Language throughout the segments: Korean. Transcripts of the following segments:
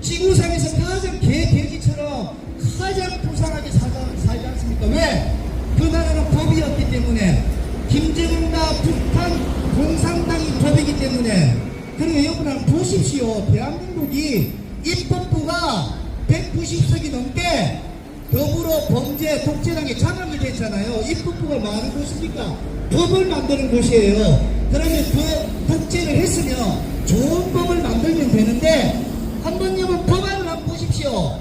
지구상에서 가장 개돼지처럼 가장 불쌍하게 살지 않습니까? 왜? 그 나라는 법이었기 때문에, 김정은과 북한 공산당이 법이기 때문에. 그리고 여러분 한번 보십시오. 대한민국이 입법부가 190석이 넘게 더불어 범죄 독재당에 장악이 됐잖아요. 입법부가 뭐 하는 곳입니까? 법을 만드는 곳이에요. 그러면 그 독재를 했으면 좋은 법을 만들면 되는데, 한번 여러분 법안을 한번 보십시오.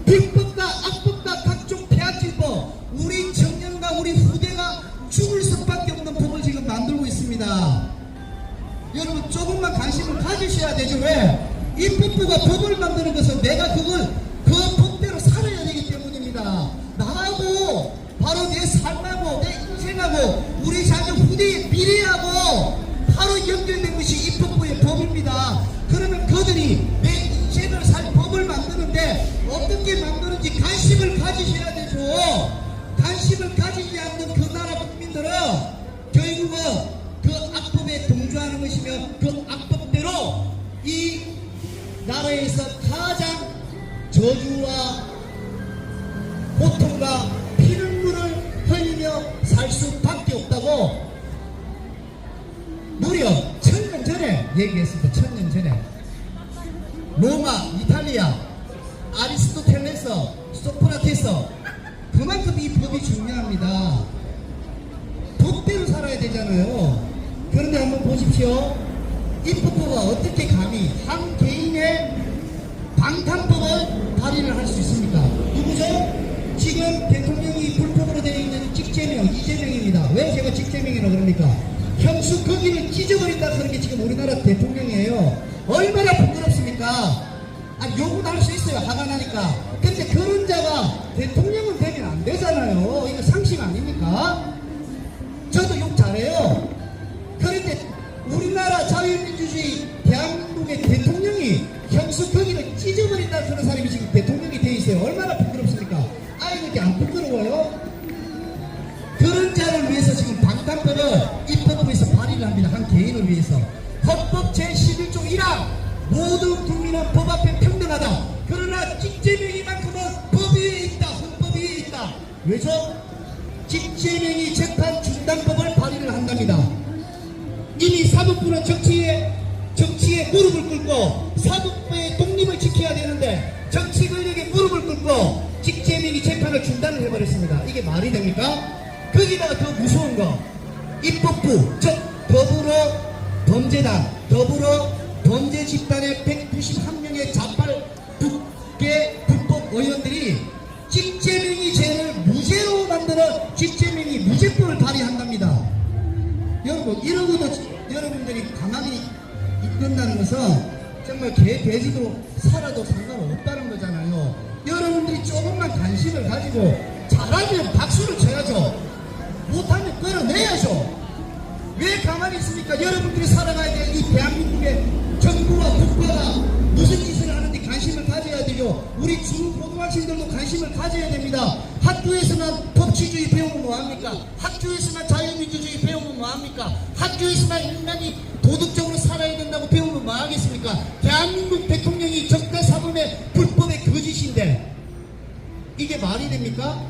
빅법과 악법과 각종 폐악질법, 우리 청년과 우리 후대가 죽을 수밖에 없는 법을 지금 만들고 있습니다. 여러분 조금만 관심을 가지셔야 되죠. 왜? 입법부가 법을 만드는 것은 내가 그걸 그 법대로 살아야 되기 때문입니다. 나하고 바로 내 삶하고 내 인생하고 우리 자녀 후대의 미래하고 바로 연결된 것이 입법부의 법입니다. 그러면 그들이 내 인생을 살 법을 만드는데 어떻게 만드는지 관심을 가지셔야 되죠. 관심을 가지지 않는 그 나라 국민들은 결국은 그 악법에 동조하는 것이며 그 악법대로 이 나라에서 가장 저주와 고통과 피눈물을 흘리며 살 수밖에 없다고 무려 1000년 전에 얘기했습니다. 1000년 전에 로마, 이탈리아, 아리스토텔레스, 소크라테스, 그만큼 이 법이 중요합니다. 법대로 살아야 되잖아요. 그런데 한번 보십시오. 입법부가 어떻게 감히 한 개인의 방탄법을 발의를 할 수 있습니까? 누구죠? 지금 대통령이 불법으로 되어 있는 직제명, 이재명입니다. 왜 제가 직제명이라고 그럽니까? 형수 거기를 찢어버린다 그런 게 지금 우리나라 대통령이에요. 얼마나 부끄럽습니까? 아니, 욕은 할 수 있어요. 화가 나니까. 근데 그런 자가 대통령은 되면 안 되잖아요. 이거 상식 아닙니까? 저도 욕 잘해요. 그런데 우리나라 자유민주주의 대한민국의 대통령이 형수 거기를 찢어버린다 그런 사람이 지금 대통령이 돼 있어요. 얼마나 부끄럽습니까? 아이고, 이게 안 부끄러워요? 그런 자를 위해서 지금 방탄법을 입법부에서 발의를 합니다. 한 개인을 위해서. 헌법 제11조 1항 모든 국민은 법 앞에 평등하다. 그러나 직제명의만큼은 법 위에 있다. 헌법 위에 있다. 왜죠? 직제명의 재판 중단법을 발의를 한답니다. 이미 사법부는 정치에 무릎을 꿇고 사법부의 독립을 지켜야 되는데 정치 권력에 무릎을 꿇고 직제명의 재판을 중단을 해버렸습니다. 이게 말이 됩니까? 거기다가 더 무서운 거, 입법부, 즉 더불어 범죄당, 더불어 범죄 집단의 191명의 자팔 국회 불법 의원들이 직제명의 죄를 무죄로 만드는 직제명의 무죄법을 발의한답니다. 여러분, 이러고도 여러분들이 가만히 있는다는 것은 정말 개, 돼지도 살아도 상관없다는 거잖아요. 여러분들이 조금만 관심을 가지고 잘하면 박수를 쳐야죠. 못하면 끌어내야죠. 왜 가만히 있습니까? 여러분들이 살아가야 될 이 대한민국의 정부와 국가가 무슨 짓을 하는데 관심을 가져야 되죠. 우리 중고등학생들도 관심을 가져야 됩니다. 학교에서만 법치주의 배우면 뭐합니까? 학교에서만 자유민주주의 배우면 뭐합니까? 학교에서만 인간이 도덕적으로 살아야 된다고 배우면 뭐하겠습니까? 대한민국 대통령이 적대사범의 불법의 거짓인데 이게 말이 됩니까?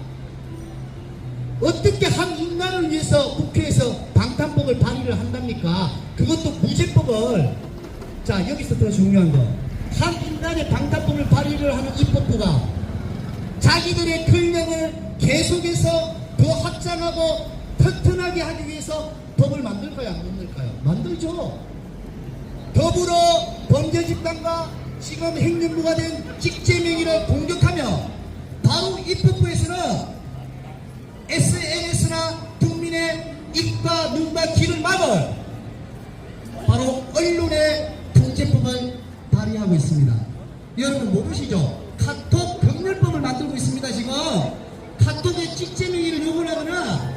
어떻게 한 인간을 위해서 국회에서 방탄법을 발의를 한답니까? 그것도 무죄법을. 자, 여기서 더 중요한 거, 한 인간의 방탄법을 발의를 하는 입법부가 자기들의 권력을 계속해서 더 확장하고 튼튼하게 하기 위해서 법을 만들까요? 안 만들까요? 만들죠. 더불어 범죄 집단과 지금 행정부가 된 직제명의를 공격하며 바로 입법부에서는 SNS나 국민의 입과 눈과 귀를 막을 바로 언론의 통제법을 발의하고 있습니다. 여러분 모르시죠? 카톡 경멸법을 만들고 있습니다. 지금 카톡의 직제명의를 욕을 하거나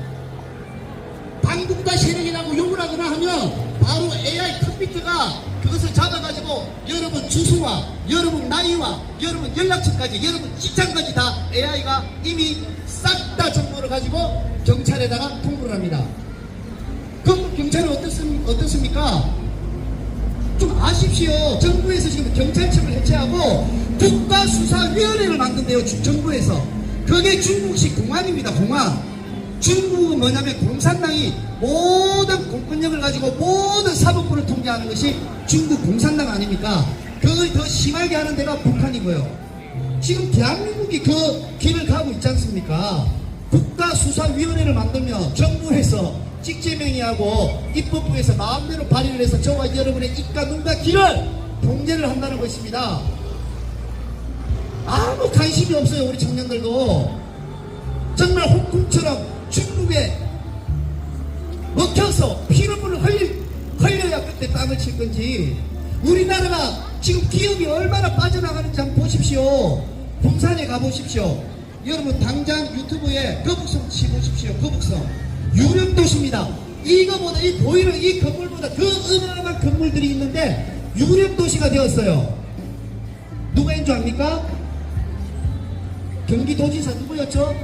반국가 세력이라고 욕을 하거나 하면 바로 AI 컴퓨터가 그것을 잡아가지고 여러분 주소와 여러분 나이와 여러분 연락처까지 여러분 직장까지 다 AI가 이미 싹 다 정보를 가지고 경찰에다가 통보를 합니다. 그럼 경찰은 어떻습니까? 좀 아십시오. 정부에서 지금 경찰청을 해체하고 가지고 국가수사위원회를 만든대요, 정부에서. 그게 중국식 공안입니다, 공안. 중국은 뭐냐면 공산당이 모든 공권력을 가지고 모든 사법부를 통제하는 것이 중국 공산당 아닙니까? 그걸 더 심하게 하는 데가 북한이고요. 지금 대한민국이 그 길을 가고 있지 않습니까? 국가수사위원회를 만들면 정부에서 직제명의하고 입법부에서 마음대로 발의를 해서 저와 여러분의 입과 눈과 귀를 통제를 한다는 것입니다. 아무 관심이 없어요, 우리 청년들도. 정말 홍콩처럼 중국에 먹혀서 피눈물을 흘려야 그때 땅을 칠 건지. 우리나라가 지금 기업이 얼마나 빠져나가는지 한번 보십시오. 부산에 가보십시오. 여러분 당장 유튜브에 거북성 치보십시오. 거북성 유령 도시입니다. 이거보다, 이 보이는 이 건물보다 그 어마어마한 건물들이 있는데 유령 도시가 되었어요. 누구인 줄 압니까? 경기도지사 누구였죠?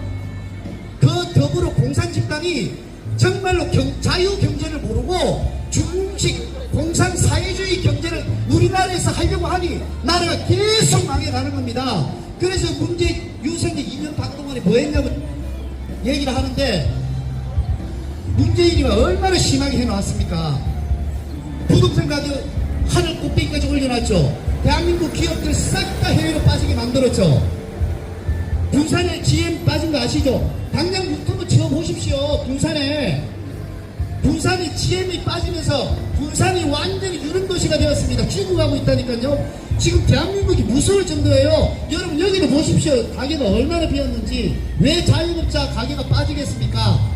그 더불어 공산 집단이 정말로 자유경제를 모르고 중국식 공산사회주의 경제를 우리나라에서 하려고 하니 나라가 계속 망해가는 겁니다. 그래서 윤석열 2년 반 동안에 뭐 했냐고 얘기를 하는데, 문재인이 얼마나 심하게 해놨습니까? 부동산 가격 하늘 꼭대기까지 올려놨죠. 대한민국 기업들 싹 다 해외로 빠지게 만들었죠. 부산에 GM 빠진 거 아시죠? 당장 유튜브 지어보십시오. 부산에 GM이 빠지면서 부산이 완전히 유령도시가 되었습니다. 죽어가고 있다니까요. 지금 대한민국이 무서울 정도예요. 여러분 여기도 보십시오. 가게가 얼마나 비었는지. 왜 자영업자 가게가 빠지겠습니까?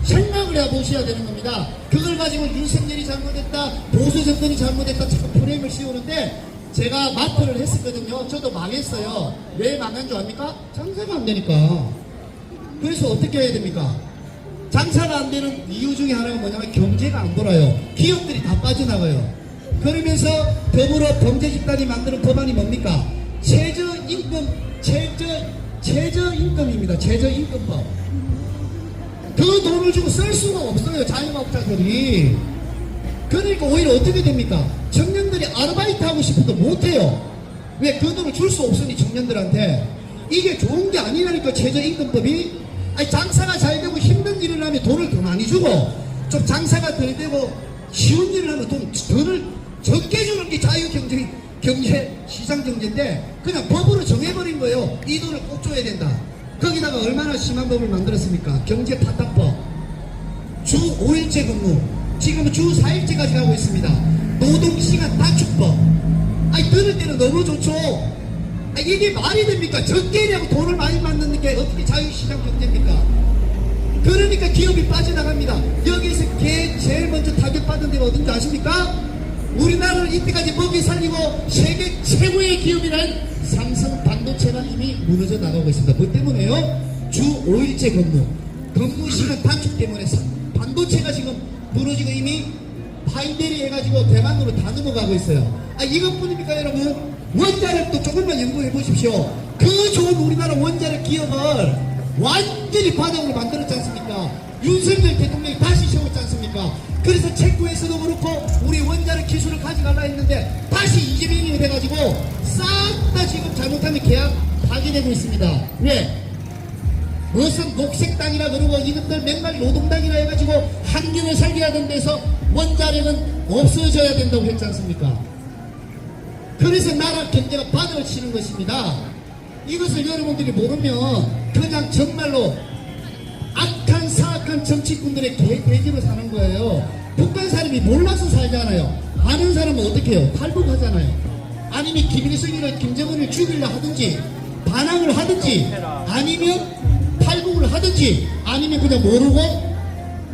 생각을 해보셔야 되는 겁니다. 그걸 가지고 윤석열이 잘못했다, 보수 정권이 잘못했다 자꾸 프레임을 씌우는데, 제가 마트를 했었거든요. 저도 망했어요. 왜 망한 줄 압니까? 장사가 안 되니까. 그래서 어떻게 해야 됩니까? 장사가 안 되는 이유 중에 하나가 뭐냐면 경제가 안 돌아요. 기업들이 다 빠져나가요. 그러면서 더불어 범죄 집단이 만드는 법안이 뭡니까? 최저임금입니다. 최저임금법. 그 돈을 주고 쓸 수가 없어요, 자영업자들이. 그러니까 오히려 어떻게 됩니까? 청년들이 아르바이트 하고 싶어도 못해요. 왜? 그 돈을 줄 수 없으니 청년들한테. 이게 좋은 게 아니라니까, 최저임금법이. 아니, 장사가 잘 되고 힘든 일을 하면 돈을 더 많이 주고, 좀 장사가 덜 되고 쉬운 일을 하면 돈을 적게 주는 게 자유경제, 시장경제인데, 그냥 법으로 정해버린 거예요. 이 돈을 꼭 줘야 된다. 거기다가 얼마나 심한 법을 만들었습니까? 경제파탄법. 주 5일제 근무. 지금은 주 4일제까지 가고 있습니다. 노동시간 단축법. 아니, 들을 때는 너무 좋죠. 아니, 이게 말이 됩니까? 적게 일하고 돈을 많이 받는 게 어떻게 자유시장 경제입니까? 그러니까 기업이 빠져나갑니다. 여기서 제일 먼저 타격받은 데가 어딘지 아십니까? 우리나라를 이때까지 먹이 살리고 세계 최고의 기업이란 삼성 반도체가 이미 무너져 나가고 있습니다. 뭐 때문에요? 주 5일제 근무시간 단축 때문에 반도체가 지금 무너지고 이미 파이델이 해가지고 대만으로 다 넘어가고 있어요. 아, 이것뿐입니까, 여러분? 원자력도 조금만 연구해 보십시오. 그 좋은 우리나라 원자력 기업을 완전히 바닥으로 만들었지 않습니까? 윤석열 대통령이 다시 세웠지 않습니까? 그래서 체코에서도 그렇고 우리 원자력 기술을 가져가려 했는데 다시 이재명이 돼가지고 싹 다 지금 잘못하면 계약 파기되고 있습니다. 왜? 무슨 녹색당이라 그러고 이것들 맨날 노동당이라 해가지고 환경을 살게 하던 데서 원자력은 없어져야 된다고 했지 않습니까? 그래서 나라 경제가 바닥을 치는 것입니다. 이것을 여러분들이 모르면 그냥 정말로 악한 사악한 정치꾼들의 계기로 사는 거예요. 북한 사람이 몰라서 살잖아요. 아는 사람은 어떻게 해요? 탈북하잖아요. 아니면 김일성이나 김정은을 죽이려 하든지 반항을 하든지 아니면 탈북을 하든지 아니면 그냥 모르고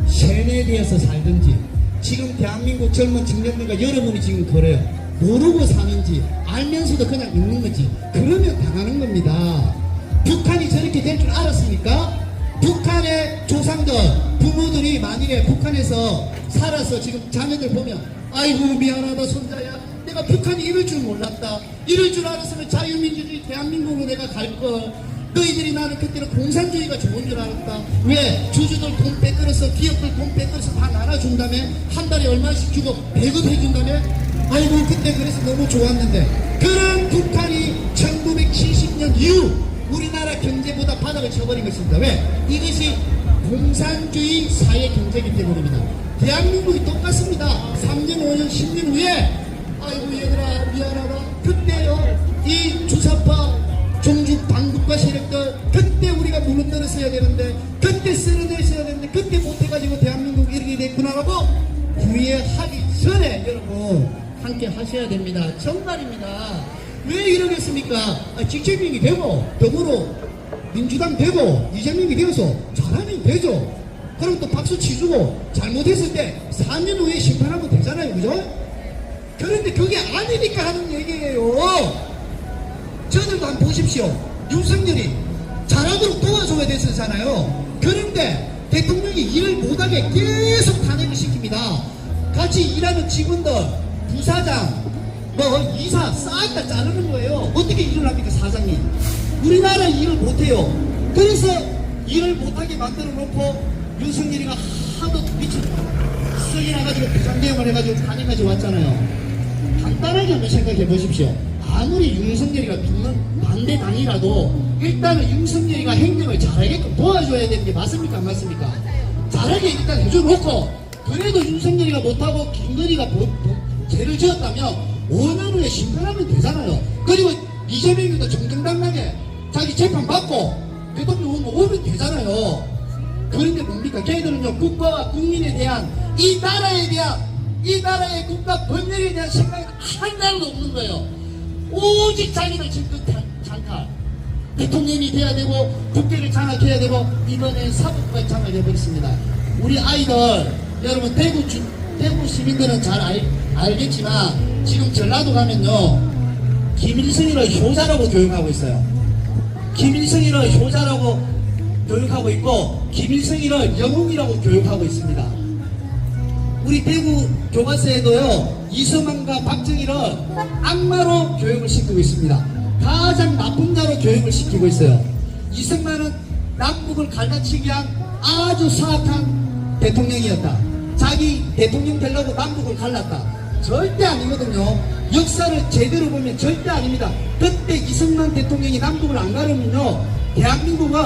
세뇌되어서 살든지. 지금 대한민국 젊은 청년들과 여러분이 지금 그래요. 모르고 사는지 알면서도 그냥 있는 거지. 그러면 당하는 겁니다. 북한이 저렇게 될 줄 알았습니까? 북한의 조상들, 부모들이 만일에 북한에서 살아서 지금 자녀들 보면 아이고 미안하다 손자야, 내가 북한이 이럴 줄 몰랐다, 이럴 줄 알았으면 자유민주주의 대한민국으로 내가 갈걸, 너희들이 나는 그때는 공산주의가 좋은 줄 알았다. 왜? 주주들 돈 빼끌어서 기업들 돈 빼끌어서 다 나눠준다며, 한 달에 얼마씩 주고 배급해준다며. 아이고 그때 그래서 너무 좋았는데. 그런 북한이 이유, 우리나라 경제보다 바닥을 쳐버린 것입니다. 왜? 이것이 공산주의 사회 경제이기 때문입니다. 대한민국이 똑같습니다. 3년, 5년, 10년 후에 아이고 얘들아 미안하다. 그때요 이 주사파 종북 반국가 세력들 그때 우리가 물러들었어야 되는데 그때 쓰러졌어야 되는데 그때 못해가지고 대한민국이 이렇게 됐구나라고 후회하기 전에 여러분 함께 하셔야 됩니다. 정말입니다. 왜 이러겠습니까? 직책민이 되고 더불어 민주당 되고 이재명이 되어서 잘하면 되죠. 그럼 또 박수 치주고 잘못했을 때 4년 후에 심판하면 되잖아요. 그죠? 그런데 그게 아니니까 하는 얘기예요. 저들도 한번 보십시오. 윤석열이 잘하도록 도와줘야 됐었잖아요. 그런데 대통령이 일을 못하게 계속 탄핵을 시킵니다. 같이 일하는 직원들, 부사장, 이사 싹 다 자르는 거예요. 어떻게 일을 합니까 사장님? 우리나라 일을 못해요. 그래서 일을 못하게 만들어 놓고 윤석열이가 하도 미친 쓰기 나가지고 부산대응을 해가지고 탄핵까지 왔잖아요. 간단하게 한번 생각해 보십시오. 아무리 윤석열이가 믿는 반대당이라도 일단은 윤석열이가 행정을 잘하게끔 도와줘야 되는 게 맞습니까? 안 맞습니까? 잘하게 일단 해줘놓고 그래도 윤석열이가 못하고 김건희가 죄를 지었다면 5년 후에 심판하면 되잖아요. 그리고 이재명이도 정정당당하게 자기 재판 받고 대통령 오면 되잖아요. 그런데 뭡니까? 걔들은요 국가와 국민에 대한 이 나라의 국가 번영에 대한 생각이 하나도 없는 거예요. 오직 자기는 지금 장탈 대통령이 돼야 되고 국회를 장악해야 되고 이번엔 사법부가 장악해버렸습니다. 우리 아이들 여러분 대구 시민들은 잘 알겠지만 지금 전라도 가면요 김일성이를 효자라고 교육하고 있어요. 김일성이를 효자라고 교육하고 있고 김일성이를 영웅이라고 교육하고 있습니다. 우리 대구 교과서에도요 이승만과 박정희를 악마로 교육을 시키고 있습니다. 가장 나쁜 자로 교육을 시키고 있어요. 이승만은 남북을 갈라치기 위한 아주 사악한 대통령이었다. 자기 대통령 되려고 남북을 갈랐다. 절대 아니거든요. 역사를 제대로 보면 절대 아닙니다. 그때 이승만 대통령이 남북을 안 가르면요 대한민국은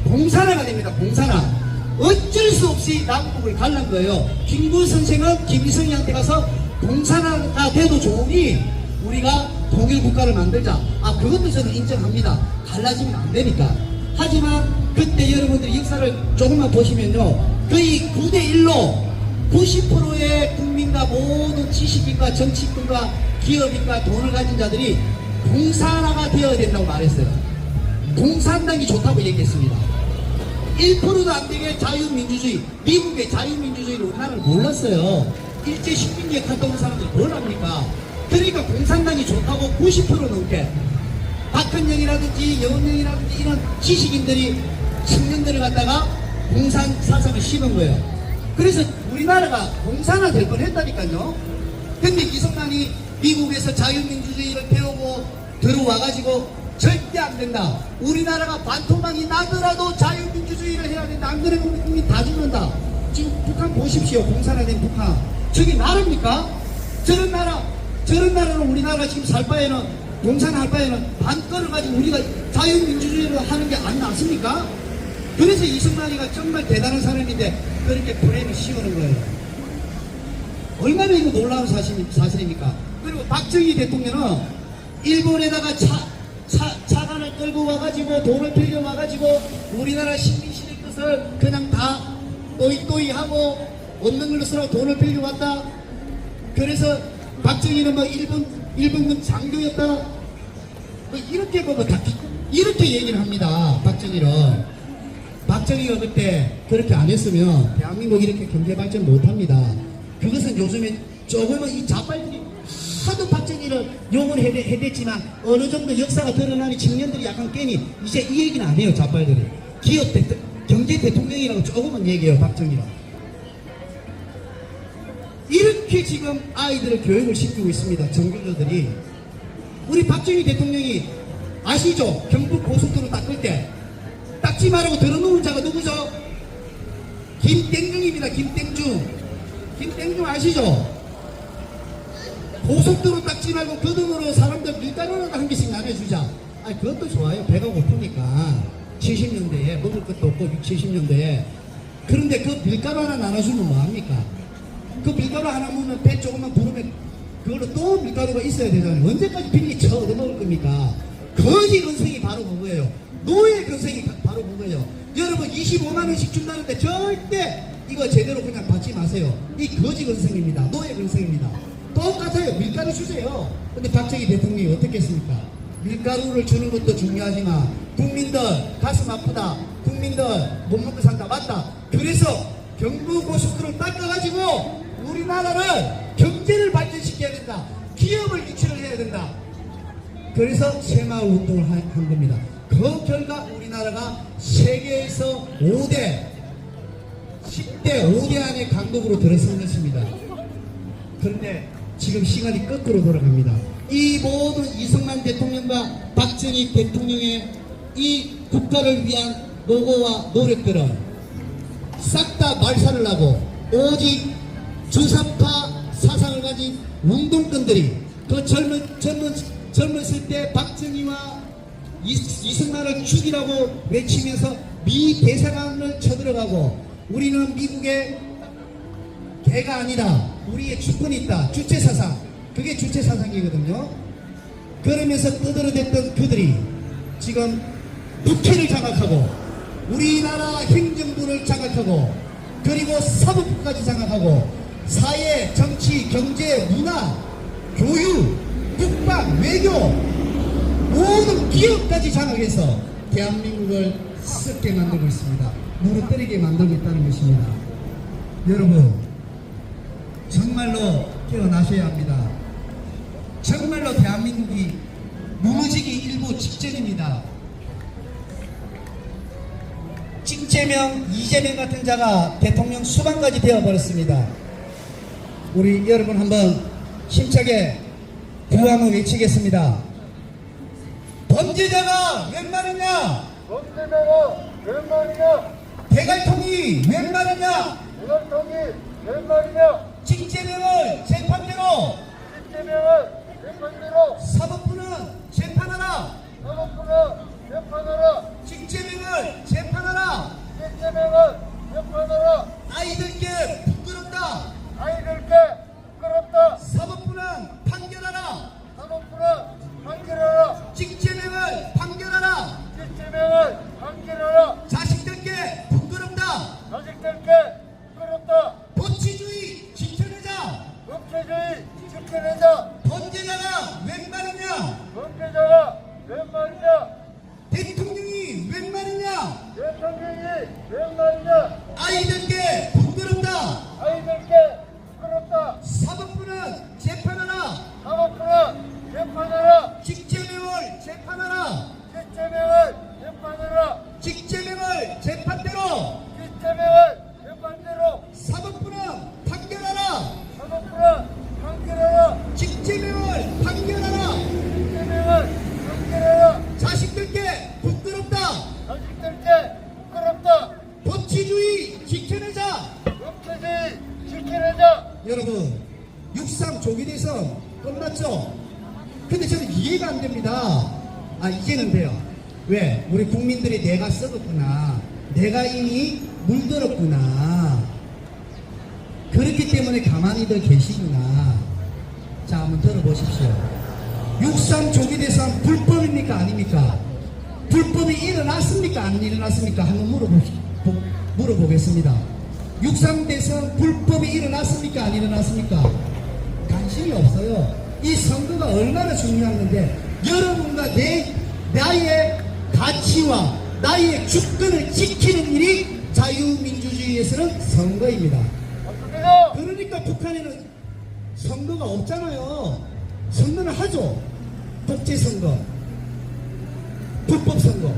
봉사나가 됩니다. 봉사나. 어쩔 수 없이 남북을 갈란 거예요. 김구 선생은 김일성이한테 가서 봉사나가 돼도 좋으니 우리가 통일국가를 만들자. 그것도 저는 인정합니다. 갈라지면 안 되니까. 하지만 그때 여러분들이 역사를 조금만 보시면요 거의 9대1로 90%의 국민과 모든 지식인과 정치인과 기업인과 돈을 가진 자들이 봉사나가 되어야 된다고 말했어요. 공산당이 좋다고 얘기했습니다. 1%도 안 되게 자유민주주의, 미국의 자유민주주의를 우리나라를 몰랐어요. 일제 식민지에 갔다 온 사람들이 뭘 합니까? 그러니까 공산당이 좋다고 90% 넘게 박헌영이라든지 여운영이라든지 이런 지식인들이 청년들을 갖다가 공산 사상을 심은 거예요. 그래서 우리나라가 공산화 될 뻔했다니까요. 근데 이승만이 미국에서 자유민주주의를 배우고 들어와가지고 절대 안 된다. 우리나라가 반토막이 나더라도 자유민주주의를 해야 된다. 안 그러면 우리 국민 다 죽는다. 지금 북한 보십시오. 공산화된 북한. 저게 나라입니까? 저런 나라로 우리나라가 지금 살 바에는 공산화할 바에는 반거를 가지고 우리가 자유민주주의를 하는 게 안 낫습니까? 그래서 이승만이가 정말 대단한 사람인데 그렇게 프레임을 씌우는 거예요. 얼마나 이거 놀라운 사실입니까? 그리고 박정희 대통령은 일본에다가 차관을 끌고 와가지고 돈을 빌려 와가지고 우리나라 식민시대 것을 그냥 다 또이 하고 없는 걸로 쓰라고 돈을 빌려 왔다. 그래서 박정희는 일본군 장교였다. 이렇게 보면 다 이렇게 얘기를 합니다. 박정희가 그때 그렇게 안 했으면 대한민국 이렇게 경제 발전 못합니다. 그것은 요즘에 조금은 이 자빨들이 하도 박정희를 욕을 해댔지만 어느 정도 역사가 드러나니 청년들이 약간 깨니 이제 이 얘기는 안 해요. 자빨들이 경제 대통령이라고 조금은 얘기해요. 박정희가 이렇게 지금 아이들을 교육을 시키고 있습니다. 정교조들이. 우리 박정희 대통령이 아시죠? 경북 고속도로 닦을 때 닦지 말라고 들어놓은 자가 누구죠? 김땡중입니다. 김땡중 아시죠? 고속도로 닦지 말고 그 돈으로 사람들 밀가루라도 한 개씩 나눠주자. 아, 그것도 좋아요. 배가 고프니까. 70년대에 먹을 것도 없고 60, 70년대에. 그런데 그 밀가루 하나 나눠주면 뭐합니까? 그 밀가루 하나 먹으면 배 조금만 부르면 그걸로 또 밀가루가 있어야 되잖아요. 언제까지 빌리 쳐 얻어먹을 겁니까? 거지 근성이 바로 그거예요. 노예 근성이 바로 그거예요. 여러분 25만원씩 준다는데 절대 이거 제대로 그냥 받지 마세요. 이 거지 근성입니다. 노예 근성입니다. 똑같아요. 밀가루 주세요. 근데 박정희 대통령이 어떻게 했습니까? 밀가루를 주는 것도 중요하지만 국민들 가슴 아프다. 국민들 못 먹고 산다. 맞다. 그래서 경부고속도로를 닦아가지고 우리나라를 경제를 발전시켜야 된다. 기업을 유치를 해야 된다. 그래서 새마을 운동을 한 겁니다. 그 결과 우리나라가 세계에서 5대 10대 5대 안에 강국으로 들어선 것입니다. 그런데 지금 시간이 거꾸로 돌아갑니다. 이 모든 이승만 대통령과 박정희 대통령의 이 국가를 위한 노고와 노력들은 싹 다 말살을 하고 오직 주사파 사상을 가진 운동권들이 그 젊었을 때 박정희와 이승만을 죽이라고 외치면서 미 대사관을 쳐들어가고 우리는 미국의 개가 아니다. 우리의 주권이 있다. 주체사상. 그게 주체사상이거든요. 그러면서 떠들어댔던 그들이 지금 국회를 장악하고 우리나라 행정부를 장악하고 그리고 사법부까지 장악하고 사회, 정치, 경제, 문화, 교육, 국방, 외교 모든 기업까지 장악해서 대한민국을 썩게 만들고 있습니다. 무너뜨리게 만들고 있다는 것입니다. 여러분 정말로 깨어나셔야 합니다. 정말로 대한민국이 무너지기 일보 직전입니다. 찡재명, 이재명 같은 자가 대통령 수반까지 되어버렸습니다. 우리 여러분 한번 힘차게 구호 한번 외치겠습니다. 범죄자가 웬 말이냐? 범죄자가 웬 말이냐? 대갈통이 웬 말이냐? 대갈통이 웬 말이냐? 찡재명을 재판대로 사법부는 재판하라. 찡재명을 재판하라. 아이들께 부끄럽다. 사법부는 판결하라. 찡재명을 판결하라. 자식들께 부끄럽다. 법치주의 지켜내자. 범죄자가 웬 말이냐? 대통령이 웬 말이냐? 아이들께 부끄럽다. 사법부는 재판하라. 찡재명을 재판하라. 찡재명을 재판대로 사법부는 판결하라. 찡재명을 판결하라. 자식들께 부끄럽다. 법치주의 지켜내자. 여러분 6.3 조기대선 끝났죠? 근데 저는 이해가 안 됩니다. 아 이제는 돼요. 왜? 우리 국민들이 내가 썩었구나. 내가 이미 물들었구나. 그렇기 때문에 가만히들 계시구나. 자 한번 들어보십시오. 6.3 조기대선 불법입니까 아닙니까? 불법이 일어났습니까 안 일어났습니까? 한번 물어보겠습니다. 6.3 대선 불법이 일어났습니까 안 일어났습니까? 관심이 없어요. 이 선거가 얼마나 중요한 건데 여러분과 나의 가치와 나의 주권을 지키는 일이 자유민주주의에서는 선거입니다. 그러니까 북한에는 선거가 없잖아요. 선거는 하죠. 독재선거, 불법선거.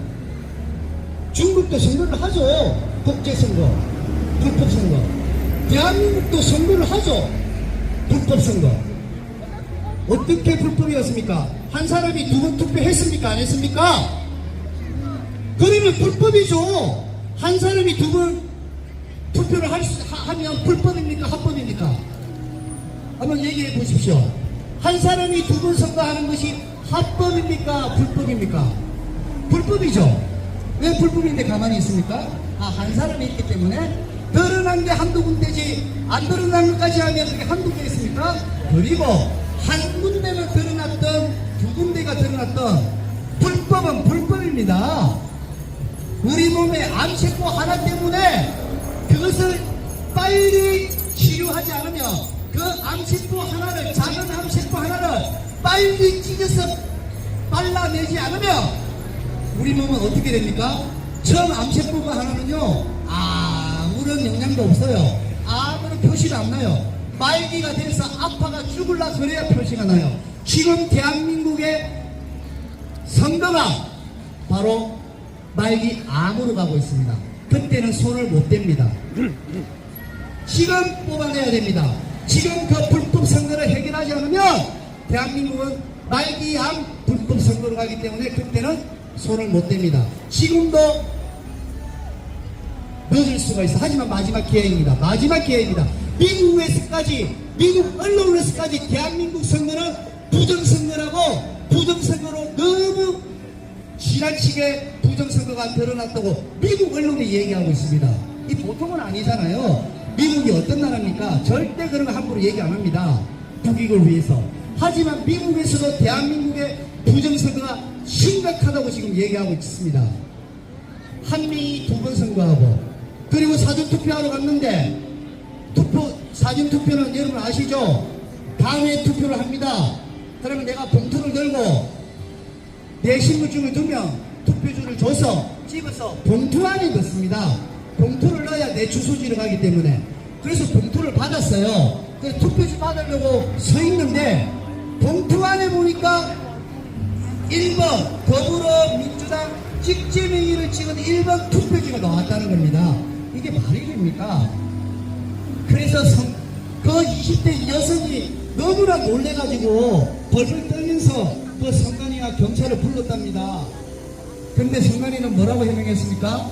중국도 선거를 하죠. 독재선거, 불법선거. 대한민국도 선거를 하죠. 불법선거. 어떻게 불법이었습니까? 한 사람이 2번 투표했습니까? 안 했습니까? 그러면 불법이죠. 한 사람이 2번 투표를 하면 불법입니까? 합법입니까? 한번 얘기해 보십시오. 한 사람이 2번 선거하는 것이 합법입니까? 불법입니까? 불법이죠. 왜 불법인데 가만히 있습니까? 한 사람이 있기 때문에. 드러난 게 한두 군데지 안 드러난 것까지 하면 그게 한두 개 있습니까? 그리고 한 군데가 드러났던 두 군데가 드러났던 불법은 불법입니다. 우리 몸에 암세포 하나 때문에 그것을 빨리 치료하지 않으면 그 암세포 하나를, 작은 암세포 하나를 빨리 찢어서 빨라내지 않으면 우리 몸은 어떻게 됩니까? 처음 암세포가 하나는요 아무런 영향도 없어요. 아무런 표시가 안 나요. 말기가 돼서 아파가 죽을라 그래야 표시가 나요. 지금 대한민국의 선거가 바로 말기 암으로 가고 있습니다. 그때는 손을 못 댑니다. 지금 뽑아내야 됩니다. 지금 그 불법 선거를 해결하지 않으면 대한민국은 말기암 불법 선거로 가기 때문에 그때는 손을 못 댑니다. 지금도 늦을 수가 있어. 하지만 마지막 기회입니다. 마지막 기회입니다. 미국에서까지, 미국 언론에서까지 대한민국 선거는 부정선거라고, 부정선거로 너무 지나치게 부정선거가 드러났다고 미국 언론이 얘기하고 있습니다. 이 보통은 아니잖아요. 미국이 어떤 나라입니까? 절대 그런 거 함부로 얘기 안 합니다. 국익을 위해서. 하지만 미국에서도 대한민국의 부정선거가 심각하다고 지금 얘기하고 있습니다. 한미 두 번 선거하고 그리고 사전투표하러 갔는데 사전투표는 여러분 아시죠? 당일 투표를 합니다. 그러면 내가 봉투를 들고 내 신분증을 두면 투표지를 줘서 찍어서 봉투 안에 넣습니다. 봉투를 넣어야 내 주소지를 가기 때문에. 그래서 봉투를 받았어요. 그래서 투표지 받으려고 서 있는데 봉투 안에 보니까 1번 더불어민주당 직제명의를 찍은 1번 투표지가 나왔다는 겁니다. 이게 말이 됩니까? 그래서 그 20대 여성이 너무나 놀래가지고 벌벌 떨면서 그 성관이와 경찰을 불렀답니다. 근데 성관이는 뭐라고 해명했습니까?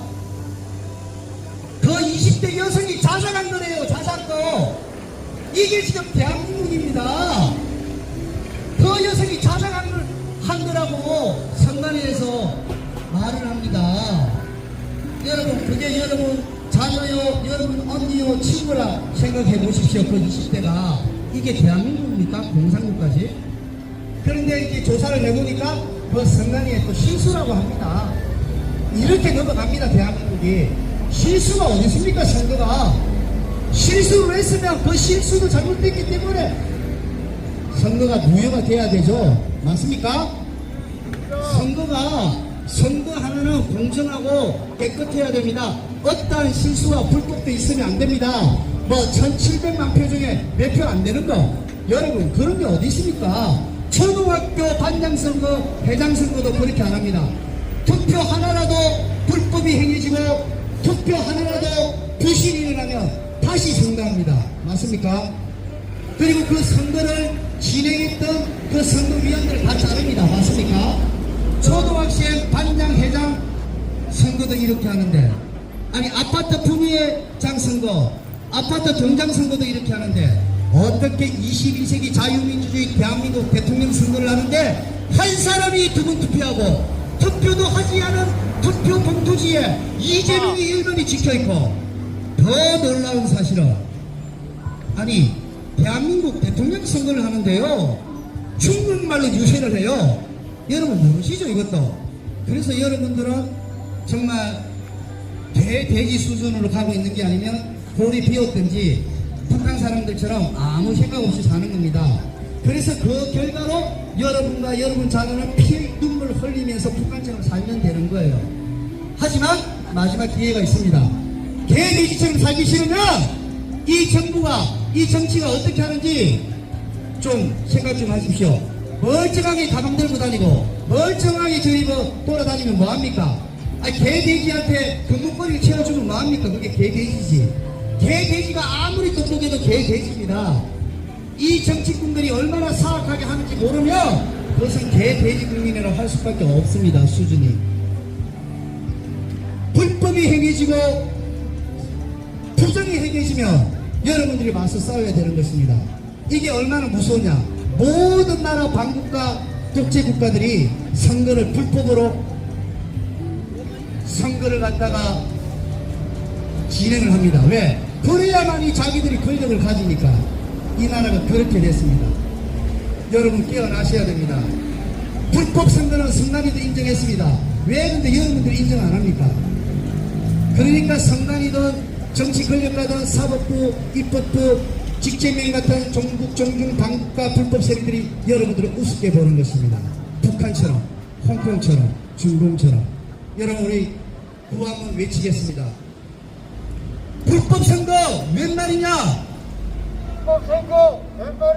그 20대 여성이 자살한 거래요. 자살도. 이게 지금 대한민국입니다. 그 여성이 자살한 거라고 성관위에서 말을 합니다. 여러분, 그게 여러분 자녀요, 여러분 언니요, 친구라 생각해 보십시오. 그 20대가. 이게 대한민국입니까? 공산국까지? 그런데 이제 조사를 해보니까 그 성관위에 또 실수라고 합니다. 이렇게 넘어갑니다. 대한민국이. 실수가 어디 있습니까? 선거가. 실수를 했으면 그 실수도 잘못됐기 때문에 선거가 무효가 돼야 되죠. 맞습니까? 선거 하나는 공정하고 깨끗해야 됩니다. 어떠한 실수와 불법도 있으면 안 됩니다. 뭐 1700만 표 중에 몇 표 안 되는 거, 여러분 그런 게 어디 있습니까? 초등학교 반장선거, 회장선거도 그렇게 안 합니다. 투표 하나라도 불법이 행해지고 투표 하나라도 부실이 일어나면 다시 선거합니다. 맞습니까? 그리고 그 선거를 진행했던 그 선거위원들 다 자릅니다. 맞습니까? 초등학생 반장 회장 선거도 이렇게 하는데, 아니 아파트 품위회장 선거, 아파트 동장 선거도 이렇게 하는데 어떻게 21세기 자유민주주의 대한민국 대통령 선거를 하는데 한 사람이 두 번 투표하고 투표도 하지 않은 투표 봉투지에 이재명이 1번이 찍혀있고, 더 놀라운 사실은 아니 대한민국 대통령 선거를 하는데요 중국말로 유세를 해요. 여러분 모르시죠 이것도? 그래서 여러분들은 정말 대돼지 수준으로 가고 있는 게 아니면 볼이 비었든지 북한 사람들처럼 아무 생각 없이 사는 겁니다. 그래서 그 결과로 여러분과 여러분 자녀는 피 눈물 흘리면서 북한처럼 살면 되는 거예요. 하지만 마지막 기회가 있습니다. 개돼지처럼 살기 싫으면 이 정부가, 이 정치가 어떻게 하는지 좀 생각 좀 하십시오. 멀쩡하게 가방 들고 다니고 멀쩡하게 저희 돌아다니면 뭐합니까? 아니 개돼지한테 금목걸이를 채워주면 뭐합니까? 그게 개돼지지. 개돼지가 아무리 똑똑해도 개돼지입니다. 이 정치꾼들이 얼마나 사악하게 하는지 모르면 그것은 개돼지 국민이라고 할 수밖에 없습니다. 수준이. 불법이 행해지고 부정이 행해지면 여러분들이 맞서 싸워야 되는 것입니다. 이게 얼마나 무서우냐. 모든 나라 반국가 독재 국가들이 선거를 불법으로 선거를 갖다가 진행을 합니다. 왜? 그래야만이 자기들이 권력을 가지니까 이 나라가 그렇게 됐습니다. 여러분 깨어나셔야 됩니다. 불법 선거는 성남이도 인정했습니다. 왜 근데 여러분들이 인정 안 합니까? 그러니까 성남이든 정치 권력가든 사법부, 입법부, 직제명 같은 종북, 종중, 반국가 불법 세력들이 여러분들을 우습게 보는 것입니다. 북한처럼, 홍콩처럼, 중공처럼. 여러분 우리 구호 한번 외치겠습니다. 불법 선거 웬 말이냐? 불법 선거 웬 말이냐?